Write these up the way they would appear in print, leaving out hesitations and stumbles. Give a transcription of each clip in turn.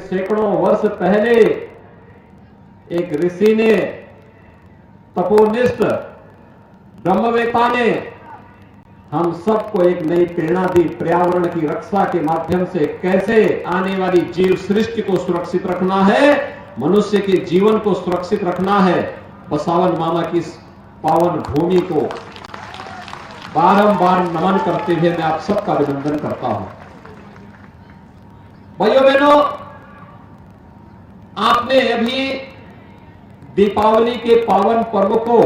सैकड़ों वर्ष पहले एक ऋषि ने, तपोनिष्ठ ब्रह्मवेता ने हम सबको एक नई प्रेरणा दी। पर्यावरण की रक्षा के माध्यम से कैसे आने वाली जीव सृष्टि को सुरक्षित रखना है, मनुष्य के जीवन को सुरक्षित रखना है। बसावन मामा की पावन भूमि को बारंबार नमन करते हुए मैं आप सबका अभिनंदन करता हूं। भाइयों बहनों, आपने अभी दीपावली के पावन पर्व को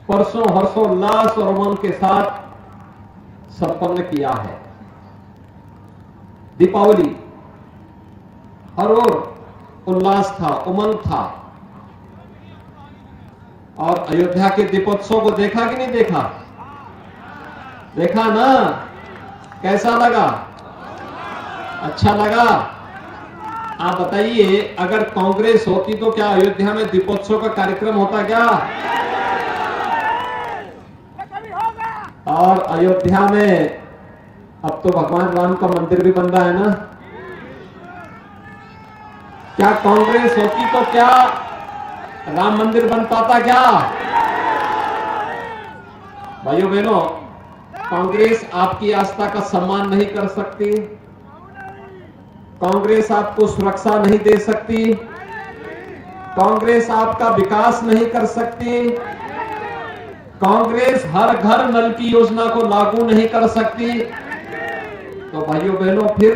परसों हर्षोल्लास और उमंग के साथ संपन्न किया है। दीपावली हर ओर उल्लास था, उमंग था। और अयोध्या के दीपोत्सव को देखा कि नहीं देखा? देखा ना? कैसा लगा? अच्छा लगा? आप बताइए, अगर कांग्रेस होती तो क्या अयोध्या में दीपोत्सव का कार्यक्रम होता क्या? और अयोध्या में अब तो भगवान राम का मंदिर भी बन रहा है ना? क्या कांग्रेस होती तो क्या राम मंदिर बन पाता क्या? भाइयों बहनों, कांग्रेस आपकी आस्था का सम्मान नहीं कर सकती, कांग्रेस आपको सुरक्षा नहीं दे सकती, कांग्रेस आपका विकास नहीं कर सकती, कांग्रेस हर घर नल की योजना को लागू नहीं कर सकती। तो भाइयों बहनों, फिर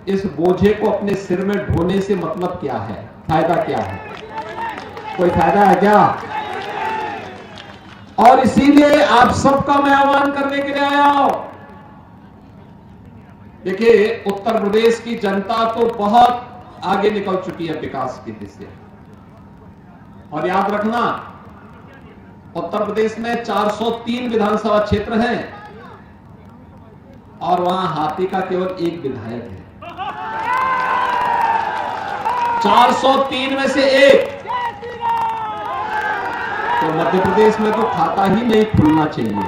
इस बोझे को अपने सिर में ढोने से मतलब क्या है? फायदा क्या है? कोई फायदा है क्या? और इसीलिए आप सबका मैं आह्वान करने के लिए आया हूं। देखिए, उत्तर प्रदेश की जनता तो बहुत आगे निकल चुकी है विकास की दिशा। और याद रखना, उत्तर प्रदेश में 403 विधानसभा क्षेत्र हैं और वहां हाथी का केवल एक विधायक है। 403 में से एक। तो मध्य प्रदेश में तो खाता ही नहीं खुलना चाहिए,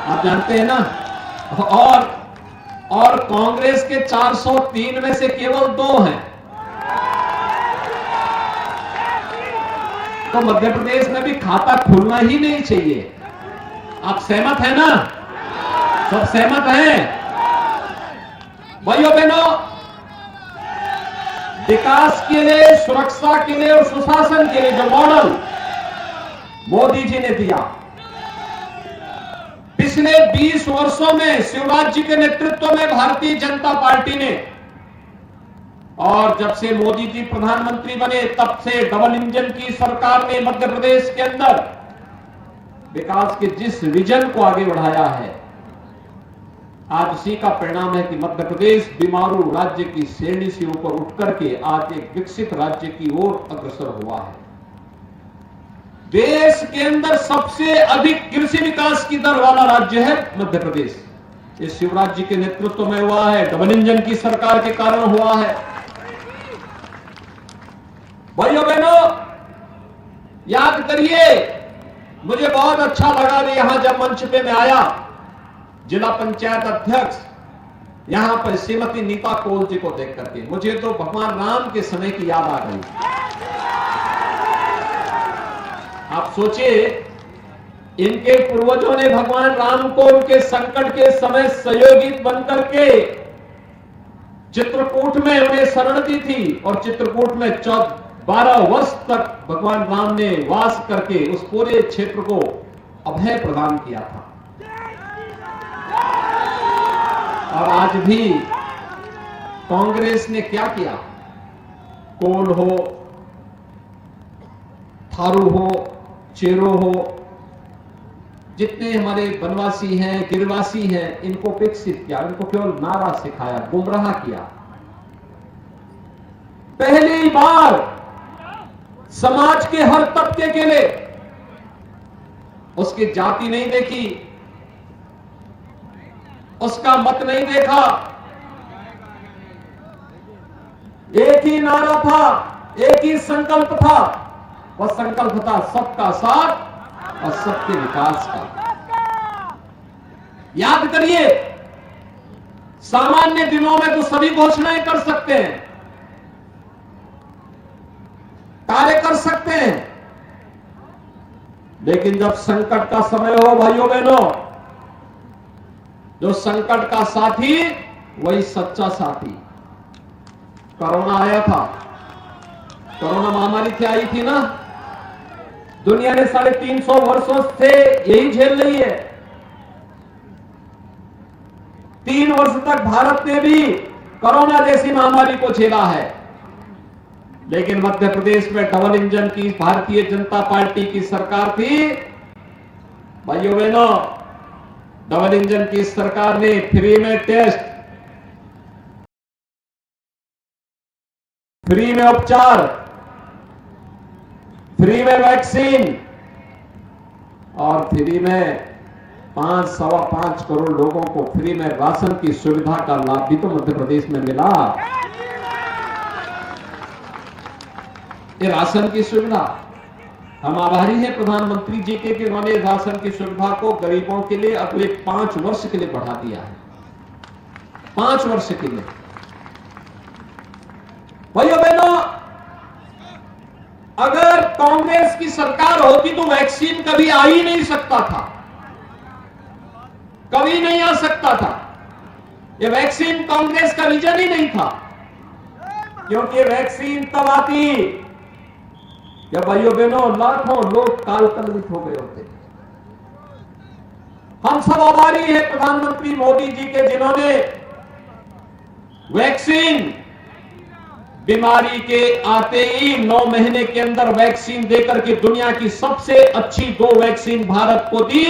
आप जानते हैं ना। और कांग्रेस के 403 में से केवल 2 हैं। तो मध्य प्रदेश में भी खाता खुलना ही नहीं चाहिए। आप सहमत हैं ना? सब सहमत हैं? भाइयों बहनों, विकास के लिए, सुरक्षा के लिए और सुशासन के लिए जो मॉडल मोदी जी ने दिया, पिछले 20 वर्षों में शिवराज जी के नेतृत्व में भारतीय जनता पार्टी ने, और जब से मोदी जी प्रधानमंत्री बने तब से डबल इंजन की सरकार ने मध्य प्रदेश के अंदर विकास के जिस विजन को आगे बढ़ाया है, आज उसी का परिणाम है कि मध्य प्रदेश बीमारू राज्य की श्रेणी से ऊपर उठ करके आज एक विकसित राज्य की ओर अग्रसर हुआ है। देश के अंदर सबसे अधिक कृषि विकास की दर वाला राज्य है मध्य प्रदेश। ये शिवराज जी के नेतृत्व में हुआ है, डबल इंजन की सरकार के कारण हुआ है। भाइयों बहनों, याद करिए, मुझे बहुत अच्छा लगा यहां जब मंच पे मैं आया, जिला पंचायत अध्यक्ष यहां पर श्रीमती नीता कोल जी को देख करके मुझे तो भगवान राम के समय की याद आ गई। आप सोचिए, इनके पूर्वजों ने भगवान राम को उनके संकट के समय सहयोगी बनकर के चित्रकूट में उन्हें शरण दी थी और चित्रकूट में 12 वर्ष तक भगवान राम ने वास करके उस पूरे क्षेत्र को अभय प्रदान किया था। और आज भी कांग्रेस ने क्या किया? कोल हो, थारू हो, चेरो हो, जितने हमारे वनवासी हैं, गिरवासी हैं, इनको विकसित किया, इनको केवल नारा सिखाया, गुमराह किया। पहली बार समाज के हर तबके के लिए उसकी जाति नहीं देखी, उसका मत नहीं देखा, एक ही नारा था, एक ही संकल्प था। वह संकल्प था सबका साथ और सबके विकास का। याद करिए, सामान्य दिनों में तो सभी घोषणाएं कर सकते हैं, कार्य कर सकते हैं, लेकिन जब संकट का समय हो भाइयों बहनों, जो संकट का साथी वही सच्चा साथी। कोरोना आया था, कोरोना महामारी से आई थी ना, दुनिया ने 350 वर्षों से यही झेल रही है। 3 वर्ष तक भारत ने भी कोरोना जैसी महामारी को झेला है, लेकिन मध्य प्रदेश में डबल इंजन की भारतीय जनता पार्टी की सरकार थी। भाइयों बहनों, डबल इंजन की सरकार ने फ्री में टेस्ट, फ्री में उपचार, फ्री में वैक्सीन और फ्री में 5-5.25 करोड़ लोगों को फ्री में राशन की सुविधा का लाभ भी तो मध्य प्रदेश में मिला। ये राशन की सुविधा, हम आभारी हैं प्रधानमंत्री जी के कि उन्होंने राशन की सुविधा को गरीबों के लिए अगले 5 वर्ष के लिए बढ़ा दिया है। 5 वर्ष के लिए। भाइयों बहनों, अगर कांग्रेस की सरकार होती तो वैक्सीन कभी आ ही नहीं सकता था, कभी नहीं आ सकता था। ये वैक्सीन कांग्रेस का विजन ही नहीं था, क्योंकि वैक्सीन तब आती जब भाइयों बहनों लाखों लोग काल कलवित हो गए होते। हम सब आभारी हैं प्रधानमंत्री मोदी जी के, जिन्होंने वैक्सीन बीमारी के आते ही 9 महीने के अंदर वैक्सीन देकर के दुनिया की सबसे अच्छी 2 वैक्सीन भारत को दी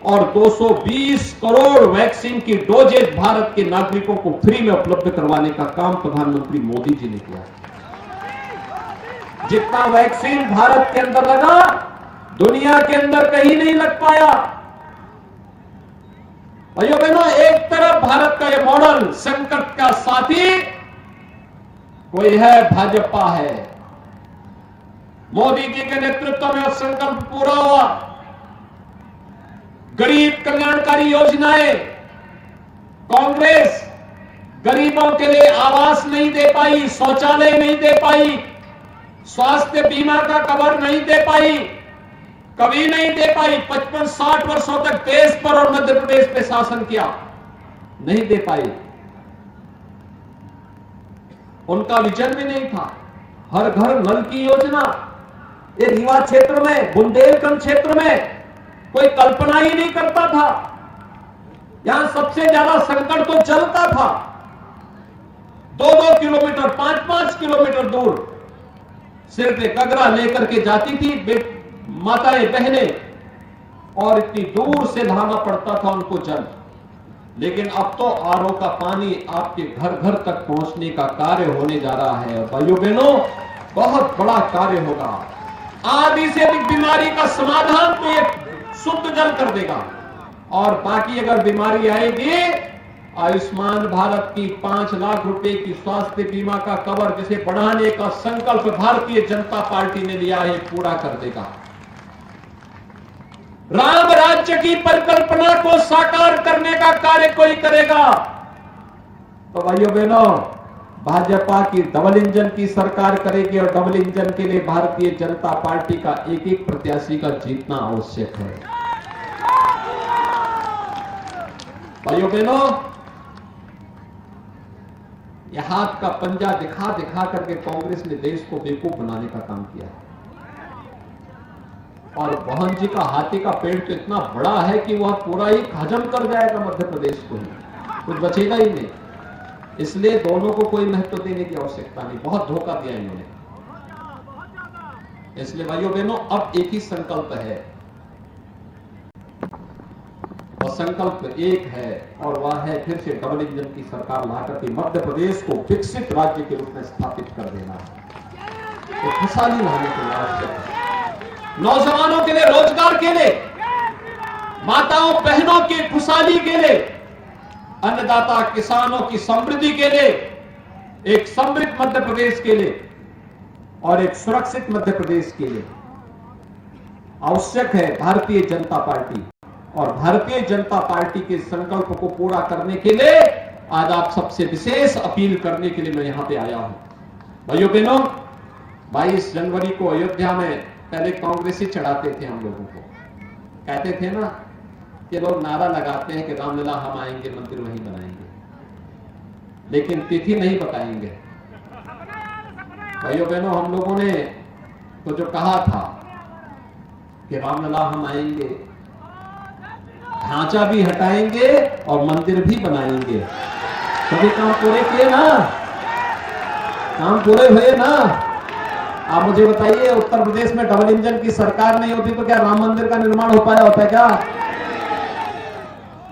और 220 करोड़ वैक्सीन की डोजेज भारत के नागरिकों को फ्री में उपलब्ध करवाने का काम प्रधानमंत्री मोदी जी ने किया। जितना वैक्सीन भारत के अंदर लगा, दुनिया के अंदर कहीं नहीं लग पाया। भाइयों बहनों, एक तरफ भारत का यह मॉडल संकट का साथी कोई है, भाजपा है। मोदी जी के नेतृत्व में संकल्प पूरा हुआ। गरीब कल्याणकारी योजनाएं, कांग्रेस गरीबों के लिए आवास नहीं दे पाई, शौचालय नहीं दे पाई, स्वास्थ्य बीमा का कवर नहीं दे पाई, कभी नहीं दे पाई। 55-60 वर्षों तक देश पर और मध्य प्रदेश पे शासन किया, नहीं दे पाई। उनका विजन भी नहीं था। हर घर नल की योजना, ये रीवा क्षेत्र में, बुंदेलखंड क्षेत्र में कोई कल्पना ही नहीं करता था। यहां सबसे ज्यादा संकट तो चलता था। 2-2 किलोमीटर, 5-5 किलोमीटर दूर सिर्फ एक अगरा लेकर के जाती थी माताएं बहनें, और इतनी दूर से लाना पड़ता था उनको जल। लेकिन अब तो आरओ का पानी आपके घर घर तक पहुंचने का कार्य होने जा रहा है। और भाइयों बहनों, बहुत बड़ा कार्य होगा। आधी से अधिक बीमारी का समाधान तो ये शुद्ध जल कर देगा। और बाकी अगर बीमारी आएगी, आयुष्मान भारत की 5 लाख रुपए की स्वास्थ्य बीमा का कवर जिसे बढ़ाने का संकल्प भारतीय जनता पार्टी ने लिया है, पूरा कर देगा। राम राज्य की परिकल्पना को साकार करने का कार्य कोई करेगा। तो भाइयों बहनों, भाजपा की डबल इंजन की सरकार करेगी और डबल इंजन के लिए भारतीय जनता पार्टी का एक-एक प्रत्याशी का जीतना आवश्यक है। भाइयों बहनों, यह हाथ का पंजा दिखा दिखा करके कांग्रेस ने देश को बेवकूफ बनाने का काम किया है। और मोहन जी का हाथी का पेड़ तो इतना बड़ा है कि वह पूरा ही हजम कर जाएगा मध्य प्रदेश को ही, कुछ बचेगा ही नहीं। इसलिए दोनों को कोई महत्व देने की आवश्यकता नहीं, बहुत धोखा दिया इन्होंने। इसलिए भाइयों बहनों, अब एक ही संकल्प है, और संकल्प एक है, और वह है फिर से डबल इंजन की सरकार लाकर के मध्य प्रदेश को विकसित राज्य के रूप में स्थापित कर देना है। तो खुशहाली लाने के लिए, नौजवानों के लिए रोजगार के लिए, माताओं बहनों की खुशहाली के लिए, अन्नदाता किसानों की समृद्धि के लिए, एक समृद्ध मध्य प्रदेश के लिए और एक सुरक्षित मध्य प्रदेश के लिए आवश्यक है भारतीय जनता पार्टी। और भारतीय जनता पार्टी के संकल्प को पूरा करने के लिए आज आप सबसे विशेष अपील करने के लिए मैं यहां पे आया हूं। भाइयों बहनों, 22 जनवरी को अयोध्या में पहले कांग्रेसी चढ़ाते थे हम लोगों को, कहते थे ना कि लोग नारा लगाते हैं कि रामलला हम आएंगे, मंदिर वहीं बनाएंगे, लेकिन तिथि नहीं बताएंगे। भाइयों बहनों, हम लोगों ने तो जो कहा था कि रामलला हम आएंगे, ढांचा भी हटाएंगे और मंदिर भी बनाएंगे, सभी काम पूरे किए ना, काम पूरे हुए ना। आप मुझे बताइए, उत्तर प्रदेश में डबल इंजन की सरकार नहीं होती तो क्या राम मंदिर का निर्माण हो पाया होता है क्या?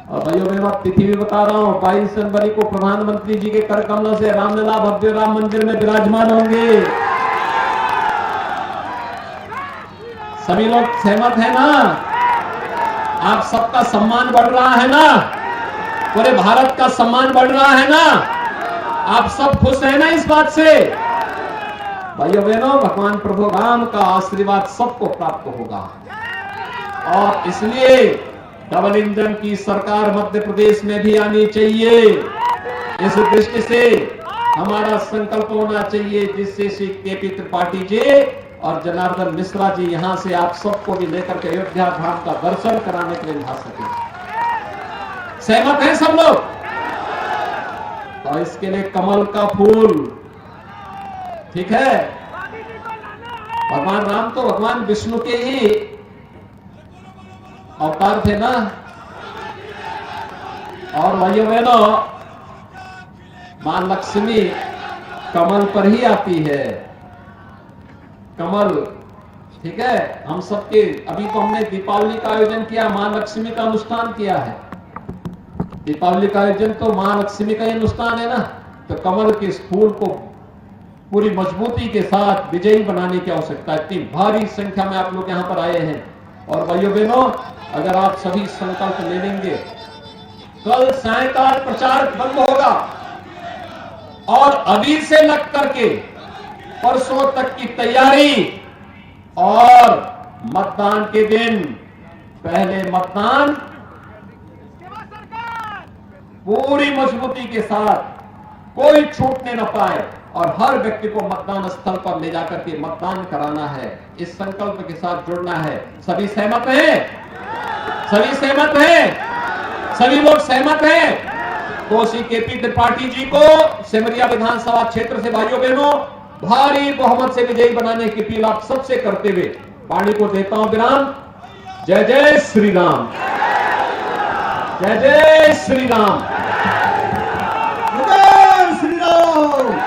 और भाइयों बहनों, तिथि भी बता रहा हूं, 22 जनवरी को प्रधानमंत्री जी के कर कमलों से रामलला भव्य राम मंदिर में विराजमान होंगे। सभी लोग सहमत है ना? आप सबका सम्मान बढ़ रहा है ना? पूरे भारत का सम्मान बढ़ रहा है ना? आप सब खुश हैं ना इस बात से? भाइयों बहनों, भगवान प्रभु राम का आशीर्वाद सबको प्राप्त होगा और इसलिए डबल इंजन की सरकार मध्य प्रदेश में भी आनी चाहिए। इस दृष्टि से हमारा संकल्प होना चाहिए, जिससे श्री केपी त्रिपाठी जी और जनार्दन मिश्रा जी यहां से आप सबको भी लेकर के अयोध्या धाम का दर्शन कराने के लिए आ सके। सहमत हैं सब लोग? तो इसके लिए कमल का फूल, ठीक है। भगवान राम तो भगवान विष्णु के ही अवतार थे ना। और भाइयों बहनों, मां लक्ष्मी कमल पर ही आती है, कमल, ठीक है। हम सबके अभी तो हमने दीपावली का आयोजन किया, मां लक्ष्मी का अनुष्ठान किया है। दीपावली का आयोजन तो मां लक्ष्मी का ही अनुष्ठान है ना। तो कमल के इस फूल को पूरी मजबूती के साथ विजयी बनाने की आवश्यकता है। इतनी भारी संख्या में आप लोग यहां पर आए हैं। और भाइयों बहनों, अगर आप सभी संकल्प ले लेंगे, कल सायंकाल प्रचार बंद होगा और अभी से लग करके परसों तक की तैयारी, और मतदान के दिन पहले मतदान पूरी मजबूती के साथ, कोई छूटने न पाए और हर व्यक्ति को मतदान स्थल पर ले जाकर के मतदान कराना है। इस संकल्प के साथ जुड़ना है। सभी सहमत हैं? सभी सहमत हैं? सभी लोग सहमत हैं? तो श्री केपी त्रिपाठी जी को सिमरिया विधानसभा क्षेत्र से भाइयों बहनों भारी बहुमत से विजयी बनाने की अपील आप सबसे करते हुए वाणी को देता हूं विराम। जय जय श्री राम, जय जय श्री राम, जय श्री राम।